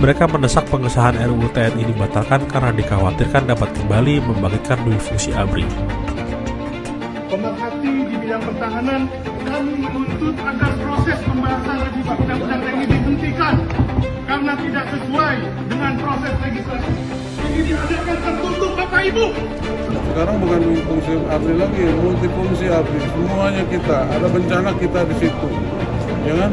Mereka mendesak pengesahan RUU TNI dibatalkan karena dikhawatirkan dapat kembali membangkitkan dui fungsi ABRI. Pemerhati di bidang pertahanan, kami menuntut agar proses pembahasan revisi undang-undang TNI dihentikan karena tidak sesuai dengan proses legislasi. Ini diadakan tertutup, Bapak Ibu. Sekarang bukan fungsi ABRI lagi, multifungsi ABRI. Semuanya kita, ada bencana kita di situ, ya kan?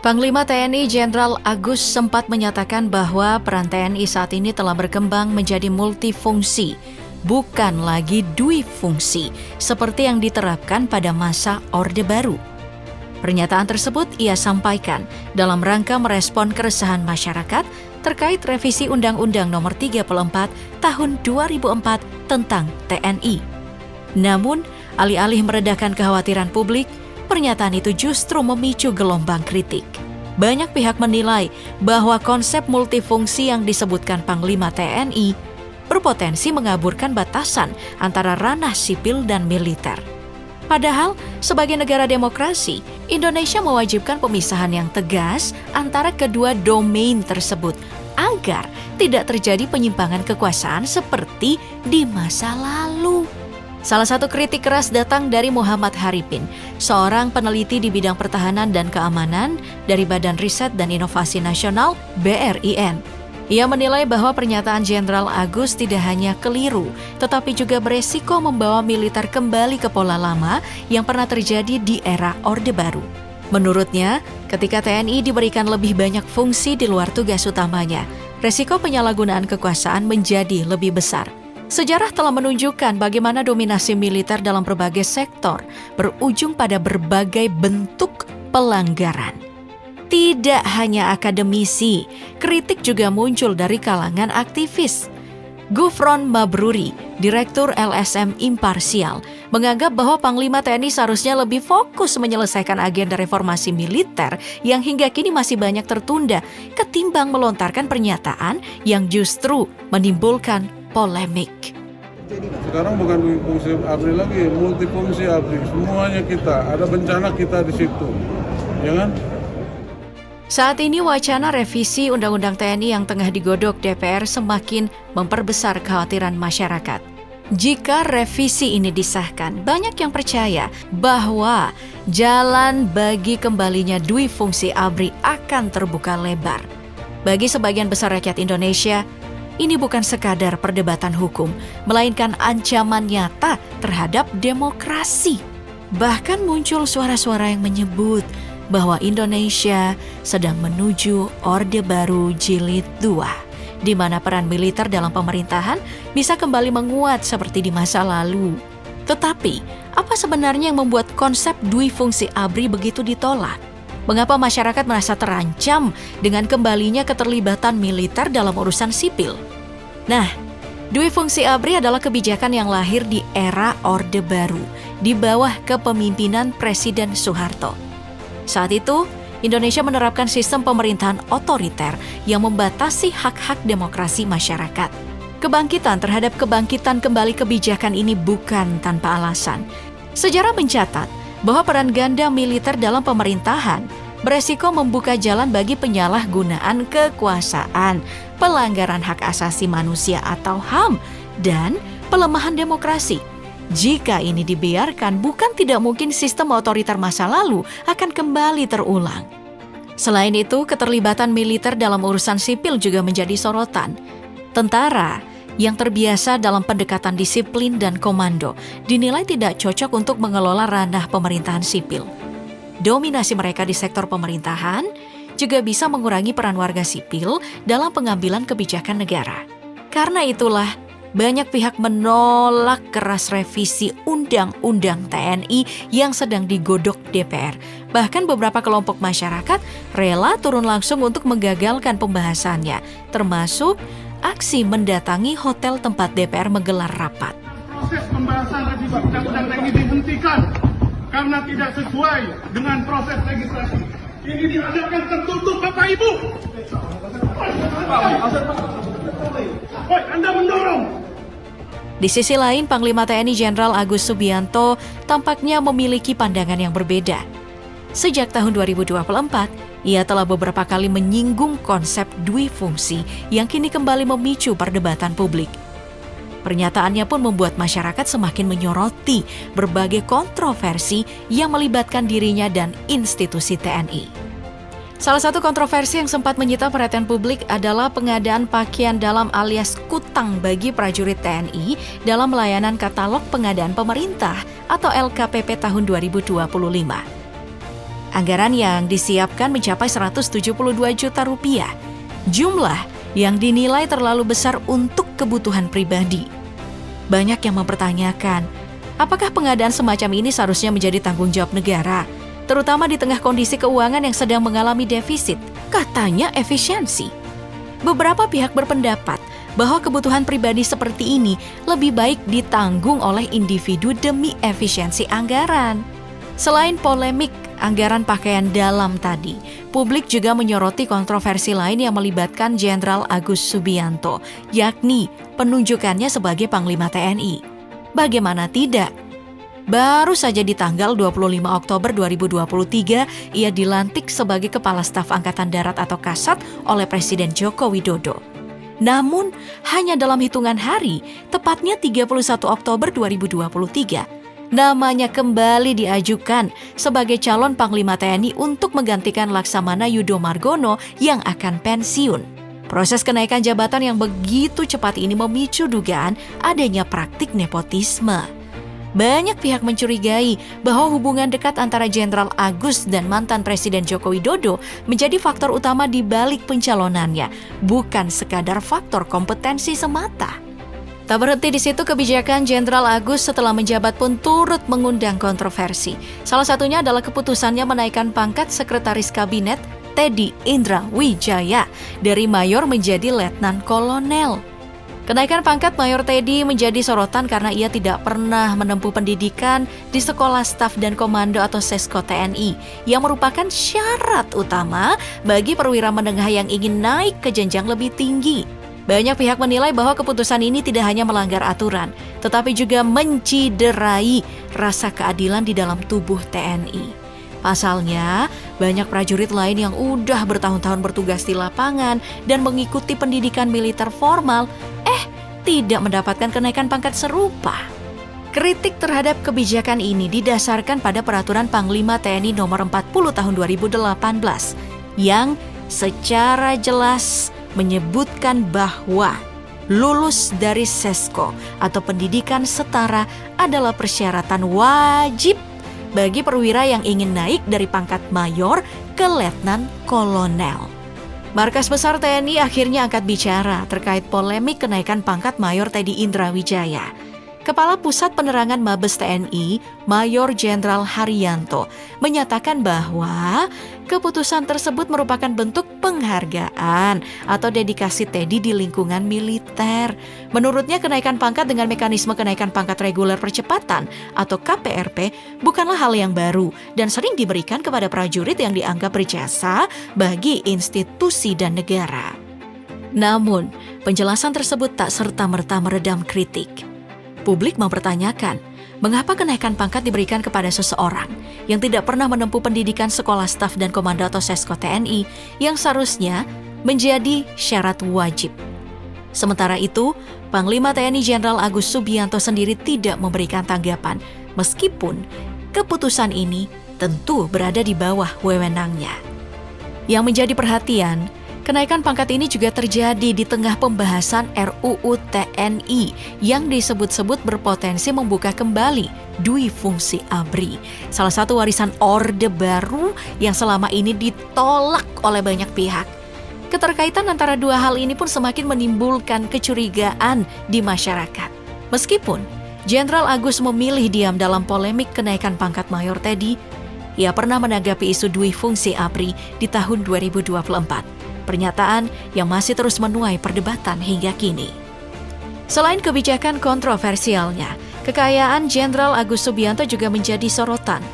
Panglima TNI Jenderal Agus sempat menyatakan bahwa peran TNI saat ini telah berkembang menjadi multifungsi, bukan lagi dui fungsi, seperti yang diterapkan pada masa Orde Baru. Pernyataan tersebut ia sampaikan dalam rangka merespon keresahan masyarakat terkait revisi Undang-Undang Nomor 34 Tahun 2004 tentang TNI. Namun, alih-alih meredakan kekhawatiran publik, pernyataan itu justru memicu gelombang kritik. Banyak pihak menilai bahwa konsep multifungsi yang disebutkan Panglima TNI berpotensi mengaburkan batasan antara ranah sipil dan militer. Padahal, sebagai negara demokrasi, Indonesia mewajibkan pemisahan yang tegas antara kedua domain tersebut agar tidak terjadi penyimpangan kekuasaan seperti di masa lalu. Salah satu kritik keras datang dari Muhammad Haripin, seorang peneliti di bidang pertahanan dan keamanan dari Badan Riset dan Inovasi Nasional (BRIN). Ia menilai bahwa pernyataan Jenderal Agus tidak hanya keliru, tetapi juga beresiko membawa militer kembali ke pola lama yang pernah terjadi di era Orde Baru. Menurutnya, ketika TNI diberikan lebih banyak fungsi di luar tugas utamanya, resiko penyalahgunaan kekuasaan menjadi lebih besar. Sejarah telah menunjukkan bagaimana dominasi militer dalam berbagai sektor berujung pada berbagai bentuk pelanggaran. Tidak hanya akademisi, kritik juga muncul dari kalangan aktivis. Gufron Mabruri, Direktur LSM Imparsial, menganggap bahwa Panglima TNI seharusnya lebih fokus menyelesaikan agenda reformasi militer yang hingga kini masih banyak tertunda, ketimbang melontarkan pernyataan yang justru menimbulkan polemik. Sekarang bukan fungsi ABRI lagi, multifungsi ABRI. Semuanya kita, ada bencana kita di situ, ya kan? Saat ini wacana revisi Undang-Undang TNI yang tengah digodok DPR semakin memperbesar kekhawatiran masyarakat. Jika revisi ini disahkan, banyak yang percaya bahwa jalan bagi kembalinya dui fungsi ABRI akan terbuka lebar. Bagi sebagian besar rakyat Indonesia, ini bukan sekadar perdebatan hukum, melainkan ancaman nyata terhadap demokrasi. Bahkan muncul suara-suara yang menyebut bahwa Indonesia sedang menuju Orde Baru Jilid 2, di mana peran militer dalam pemerintahan bisa kembali menguat seperti di masa lalu. Tetapi, apa sebenarnya yang membuat konsep dui fungsi ABRI begitu ditolak? Mengapa masyarakat merasa terancam dengan kembalinya keterlibatan militer dalam urusan sipil? Nah, dui fungsi ABRI adalah kebijakan yang lahir di era Orde Baru, di bawah kepemimpinan Presiden Soeharto. Saat itu, Indonesia menerapkan sistem pemerintahan otoriter yang membatasi hak-hak demokrasi masyarakat. Kebangkitan terhadap kebangkitan kembali kebijakan ini bukan tanpa alasan. Sejarah mencatat bahwa peran ganda militer dalam pemerintahan beresiko membuka jalan bagi penyalahgunaan kekuasaan, pelanggaran hak asasi manusia atau HAM, dan pelemahan demokrasi. Jika ini dibiarkan, bukan tidak mungkin sistem otoriter masa lalu akan kembali terulang. Selain itu, keterlibatan militer dalam urusan sipil juga menjadi sorotan. Tentara yang terbiasa dalam pendekatan disiplin dan komando dinilai tidak cocok untuk mengelola ranah pemerintahan sipil. Dominasi mereka di sektor pemerintahan juga bisa mengurangi peran warga sipil dalam pengambilan kebijakan negara. Karena itulah, banyak pihak menolak keras revisi Undang-Undang TNI yang sedang digodok DPR. Bahkan beberapa kelompok masyarakat rela turun langsung untuk menggagalkan pembahasannya, termasuk aksi mendatangi hotel tempat DPR menggelar rapat. Proses pembahasan revisi Undang-Undang TNI dihentikan karena tidak sesuai dengan proses legislasi. Ini diadakan tertutup, Bapak Ibu. Woi, Anda mendorong. Di sisi lain, Panglima TNI Jenderal Agus Subianto tampaknya memiliki pandangan yang berbeda. Sejak tahun 2024, Ia telah beberapa kali menyinggung konsep dui fungsi yang kini kembali memicu perdebatan publik. Pernyataannya pun membuat masyarakat semakin menyoroti berbagai kontroversi yang melibatkan dirinya dan institusi TNI. Salah satu kontroversi yang sempat menyita perhatian publik adalah pengadaan pakaian dalam alias kutang bagi prajurit TNI dalam layanan katalog pengadaan pemerintah atau LKPP tahun 2025. Anggaran yang disiapkan mencapai 172 juta rupiah, jumlah yang dinilai terlalu besar untuk kebutuhan pribadi. Banyak yang mempertanyakan, apakah pengadaan semacam ini seharusnya menjadi tanggung jawab negara, terutama di tengah kondisi keuangan yang sedang mengalami defisit, katanya efisiensi. Beberapa pihak berpendapat bahwa kebutuhan pribadi seperti ini lebih baik ditanggung oleh individu demi efisiensi anggaran. Selain polemik anggaran pakaian dalam tadi, publik juga menyoroti kontroversi lain yang melibatkan Jenderal Agus Subianto, yakni penunjukannya sebagai Panglima TNI. Bagaimana tidak? Baru saja di tanggal 25 Oktober 2023, ia dilantik sebagai Kepala Staf Angkatan Darat atau Kasat oleh Presiden Joko Widodo. Namun, hanya dalam hitungan hari, tepatnya 31 Oktober 2023, namanya kembali diajukan sebagai calon Panglima TNI untuk menggantikan Laksamana Yudo Margono yang akan pensiun. Proses kenaikan jabatan yang begitu cepat ini memicu dugaan adanya praktik nepotisme. Banyak pihak mencurigai bahwa hubungan dekat antara Jenderal Agus dan mantan Presiden Joko Widodo menjadi faktor utama di balik pencalonannya, bukan sekadar faktor kompetensi semata. Tak berhenti di situ, kebijakan Jenderal Agus setelah menjabat pun turut mengundang kontroversi. Salah satunya adalah keputusannya menaikkan pangkat Sekretaris Kabinet Teddy Indra Wijaya dari Mayor menjadi Letnan Kolonel. Kenaikan pangkat Mayor Teddy menjadi sorotan karena ia tidak pernah menempuh pendidikan di Sekolah Staf dan Komando atau Sesko TNI, yang merupakan syarat utama bagi perwira menengah yang ingin naik ke jenjang lebih tinggi. Banyak pihak menilai bahwa keputusan ini tidak hanya melanggar aturan, tetapi juga menciderai rasa keadilan di dalam tubuh TNI. Pasalnya, banyak prajurit lain yang udah bertahun-tahun bertugas di lapangan dan mengikuti pendidikan militer formal, tidak mendapatkan kenaikan pangkat serupa. Kritik terhadap kebijakan ini didasarkan pada Peraturan Panglima TNI Nomor 40 Tahun 2018 yang secara jelas menyebutkan bahwa lulus dari Sesko atau pendidikan setara adalah persyaratan wajib bagi perwira yang ingin naik dari pangkat mayor ke letnan kolonel. Markas Besar TNI akhirnya angkat bicara terkait polemik kenaikan pangkat Mayor Teddy Indra Wijaya. Kepala Pusat Penerangan Mabes TNI, Mayor Jenderal Haryanto, menyatakan bahwa keputusan tersebut merupakan bentuk penghargaan atau dedikasi Teddy di lingkungan militer. Menurutnya, kenaikan pangkat dengan mekanisme kenaikan pangkat reguler percepatan atau KPRP bukanlah hal yang baru dan sering diberikan kepada prajurit yang dianggap berjasa bagi institusi dan negara. Namun, penjelasan tersebut tak serta-merta meredam kritik. Publik mempertanyakan, mengapa kenaikan pangkat diberikan kepada seseorang yang tidak pernah menempuh pendidikan Sekolah Staf dan Komando atau Sesko TNI yang seharusnya menjadi syarat wajib. Sementara itu, Panglima TNI Jenderal Agus Subianto sendiri tidak memberikan tanggapan, meskipun keputusan ini tentu berada di bawah wewenangnya. Yang menjadi perhatian, kenaikan pangkat ini juga terjadi di tengah pembahasan RUU TNI yang disebut-sebut berpotensi membuka kembali dui fungsi ABRI, salah satu warisan Orde Baru yang selama ini ditolak oleh banyak pihak. Keterkaitan antara dua hal ini pun semakin menimbulkan kecurigaan di masyarakat. Meskipun Jenderal Agus memilih diam dalam polemik kenaikan pangkat Mayor Teddy, ia pernah menanggapi isu dui fungsi ABRI di tahun 2024. Pernyataan yang masih terus menuai perdebatan hingga kini. Selain kebijakan kontroversialnya, kekayaan Jenderal Agus Subianto juga menjadi sorotan.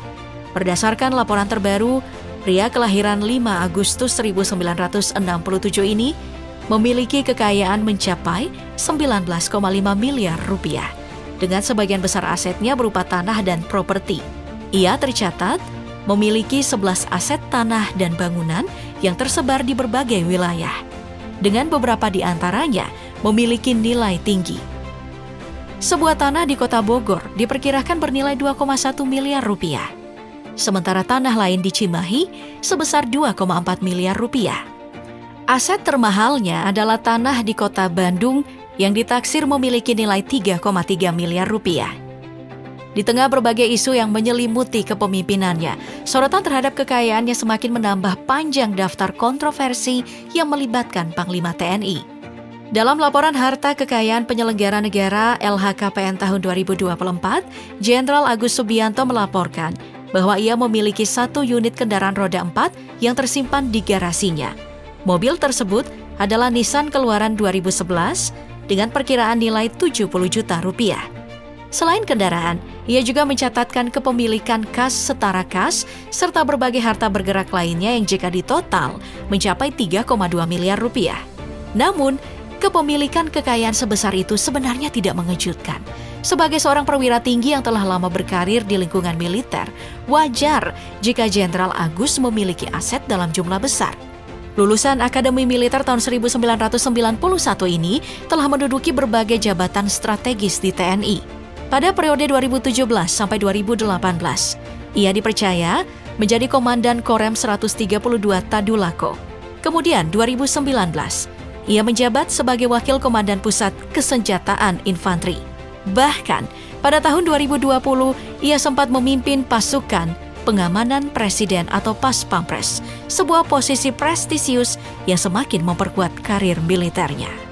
Berdasarkan laporan terbaru, pria kelahiran 5 Agustus 1967 ini memiliki kekayaan mencapai 19,5 miliar rupiah, dengan sebagian besar asetnya berupa tanah dan properti. Ia tercatat memiliki 11 aset tanah dan bangunan yang tersebar di berbagai wilayah. Dengan beberapa di antaranya memiliki nilai tinggi. Sebuah tanah di kota Bogor diperkirakan bernilai 2,1 miliar rupiah. Sementara tanah lain di Cimahi sebesar 2,4 miliar rupiah. Aset termahalnya adalah tanah di kota Bandung yang ditaksir memiliki nilai 3,3 miliar rupiah. Di tengah berbagai isu yang menyelimuti kepemimpinannya, sorotan terhadap kekayaannya semakin menambah panjang daftar kontroversi yang melibatkan Panglima TNI. Dalam laporan harta kekayaan penyelenggara negara LHKPN tahun 2024, Jenderal Agus Subianto melaporkan bahwa ia memiliki 1 unit kendaraan roda 4 yang tersimpan di garasinya. Mobil tersebut adalah Nissan keluaran 2011 dengan perkiraan nilai 70 juta rupiah. Selain kendaraan, ia juga mencatatkan kepemilikan kas setara kas serta berbagai harta bergerak lainnya yang jika ditotal mencapai 3,2 miliar rupiah. Namun, kepemilikan kekayaan sebesar itu sebenarnya tidak mengejutkan. Sebagai seorang perwira tinggi yang telah lama berkarir di lingkungan militer, wajar jika Jenderal Agus memiliki aset dalam jumlah besar. Lulusan Akademi Militer tahun 1991 ini telah menduduki berbagai jabatan strategis di TNI. Pada periode 2017 sampai 2018, ia dipercaya menjadi Komandan Korem 132 Tadulako. Kemudian 2019, ia menjabat sebagai Wakil Komandan Pusat Kesenjataan Infanteri. Bahkan, pada tahun 2020, ia sempat memimpin pasukan Pengamanan Presiden atau Pas Pampres, sebuah posisi prestisius yang semakin memperkuat karir militernya.